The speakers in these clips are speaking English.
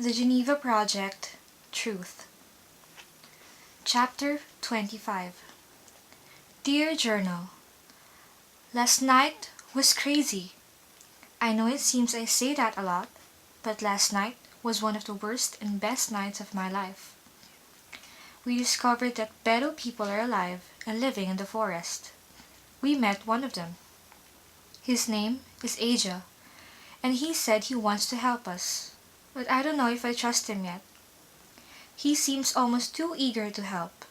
The Geneva Project, Truth. Chapter 25. Dear Journal, last night was crazy. I know it seems I say that a lot, but last night was one of the worst and best nights of my life. We discovered that Beto people are alive and living in the forest. We met one of them. His name is Aja, and he said he wants to help us, but I don't know if I trust him yet. He seems almost too eager to help.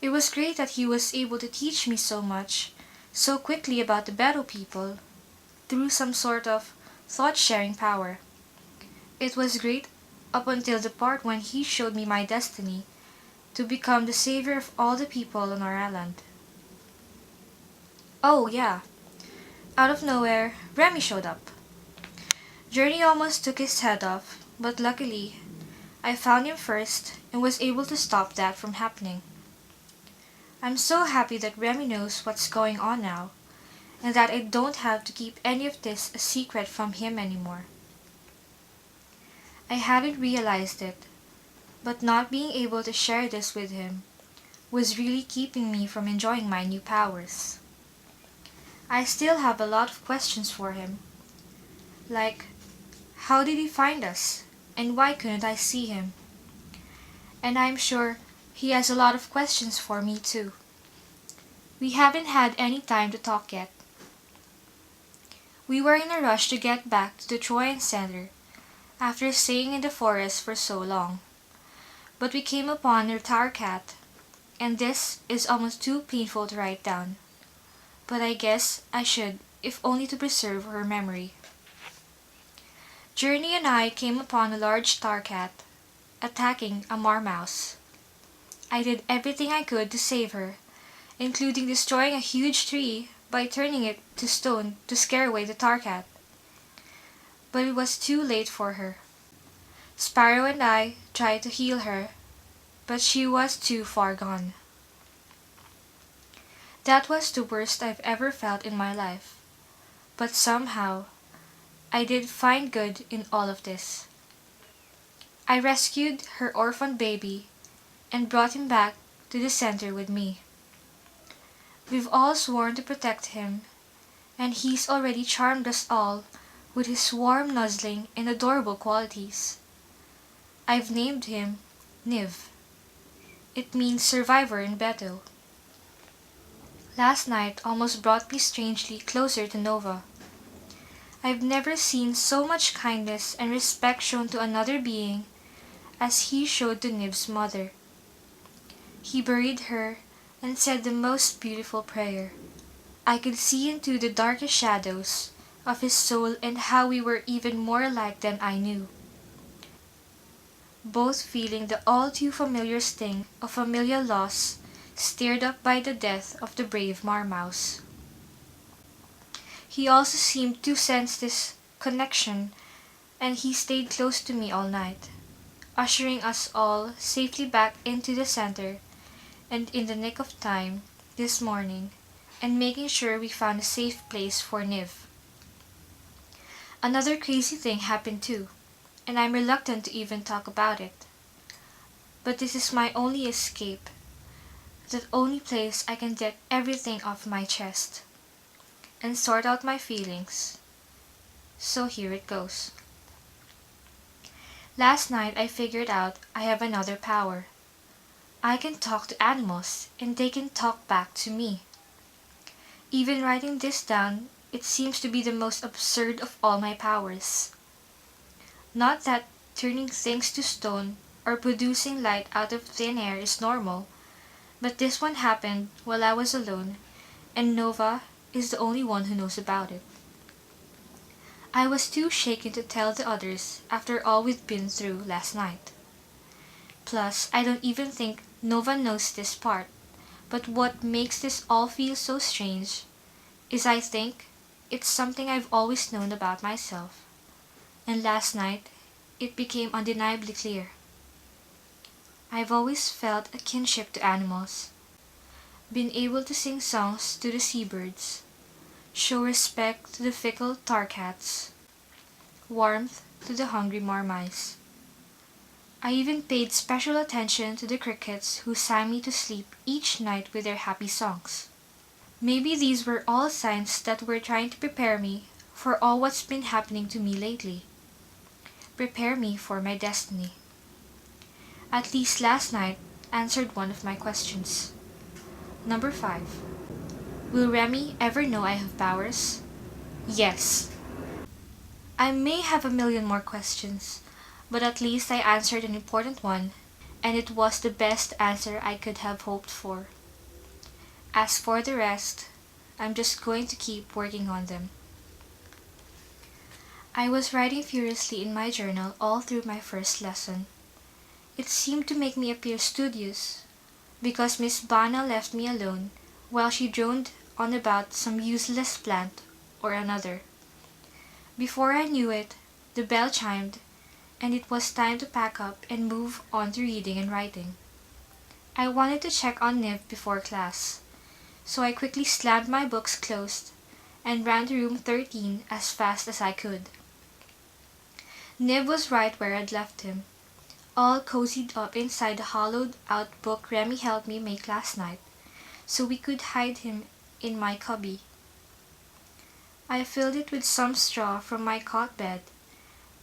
It was great that he was able to teach me so much, so quickly about the Beto people, through some sort of thought-sharing power. It was great up until the part when he showed me my destiny to become the savior of all the people on our island. Oh yeah, out of nowhere, Remy showed up. Journey almost took his head off, but luckily, I found him first and was able to stop that from happening. I'm so happy that Remy knows what's going on now, and that I don't have to keep any of this a secret from him anymore. I hadn't realized it, but not being able to share this with him was really keeping me from enjoying my new powers. I still have a lot of questions for him, like, how did he find us, and why couldn't I see him? And I'm sure he has a lot of questions for me too. We haven't had any time to talk yet. We were in a rush to get back to the Troyan Center after staying in the forest for so long. But we came upon a tar cat, and this is almost too painful to write down. But I guess I should, if only to preserve her memory. Journey and I came upon a large tar cat attacking a marmouse. I did everything I could to save her, including destroying a huge tree by turning it to stone to scare away the tar cat. But it was too late for her. Sparrow and I tried to heal her, but she was too far gone. That was the worst I've ever felt in my life, but somehow I did find good in all of this. I rescued her orphan baby and brought him back to the center with me. We've all sworn to protect him, and he's already charmed us all with his warm nuzzling and adorable qualities. I've named him Niv. It means survivor in Beto. Last night almost brought me strangely closer to Nova. I've never seen so much kindness and respect shown to another being as he showed to Niv's mother. He buried her and said the most beautiful prayer. I could see into the darkest shadows of his soul and how we were even more alike than I knew. Both feeling the all too familiar sting of familial loss stirred up by the death of the brave marmouse. He also seemed to sense this connection, and he stayed close to me all night, ushering us all safely back into the center and in the nick of time this morning, and making sure we found a safe place for Niv. Another crazy thing happened too, and I'm reluctant to even talk about it. But this is my only escape, the only place I can get everything off my chest and sort out my feelings. So here it goes. Last night I figured out I have another power. I can talk to animals and they can talk back to me. Even writing this down, it seems to be the most absurd of all my powers. Not that turning things to stone or producing light out of thin air is normal, but this one happened while I was alone, and Nova is the only one who knows about it. I was too shaken to tell the others after all we'd been through last night. Plus, I don't even think Nova knows this part, but what makes this all feel so strange is I think it's something I've always known about myself, and last night it became undeniably clear. I've always felt a kinship to animals, been able to sing songs to the seabirds, show respect to the fickle tar cats, warmth to the hungry marmice. I even paid special attention to the crickets who sang me to sleep each night with their happy songs. Maybe these were all signs that were trying to prepare me for all what's been happening to me lately. Prepare me for my destiny. At least last night answered one of my questions. Number 5. Will Remy ever know I have powers? Yes. I may have a million more questions, but at least I answered an important one, and it was the best answer I could have hoped for. As for the rest, I'm just going to keep working on them. I was writing furiously in my journal all through my first lesson. It seemed to make me appear studious, because Miss Bana left me alone while she droned on about some useless plant or another. Before I knew it, the bell chimed, and it was time to pack up and move on to reading and writing. I wanted to check on Niv before class, so I quickly slammed my books closed and ran to room 13 as fast as I could. Niv was right where I'd left him, all cozied up inside the hollowed-out book Remy helped me make last night, so we could hide him in my cubby. I filled it with some straw from my cot bed,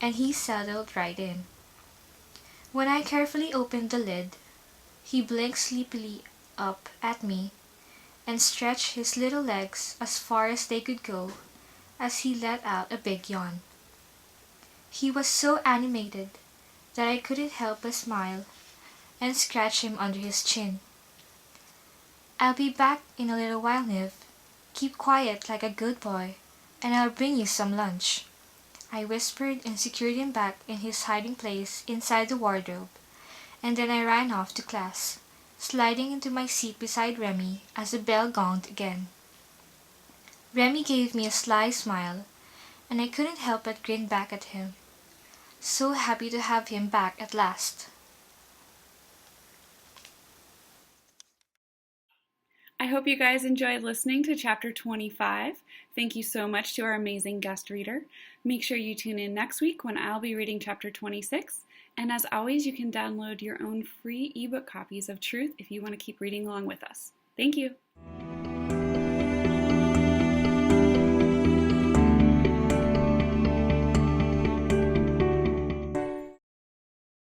and he settled right in. When I carefully opened the lid, he blinked sleepily up at me and stretched his little legs as far as they could go as he let out a big yawn. He was so animated that I couldn't help but smile and scratch him under his chin. I'll be back in a little while, Niv. Keep quiet like a good boy, and I'll bring you some lunch. I whispered and secured him back in his hiding place inside the wardrobe, and then I ran off to class, sliding into my seat beside Remy as the bell gonged again. Remy gave me a sly smile, and I couldn't help but grin back at him. So happy to have him back at last. I hope you guys enjoyed listening to Chapter 25. Thank you so much to our amazing guest reader. Make sure you tune in next week when I'll be reading Chapter 26. And as always, you can download your own free ebook copies of Truth if you want to keep reading along with us. Thank you.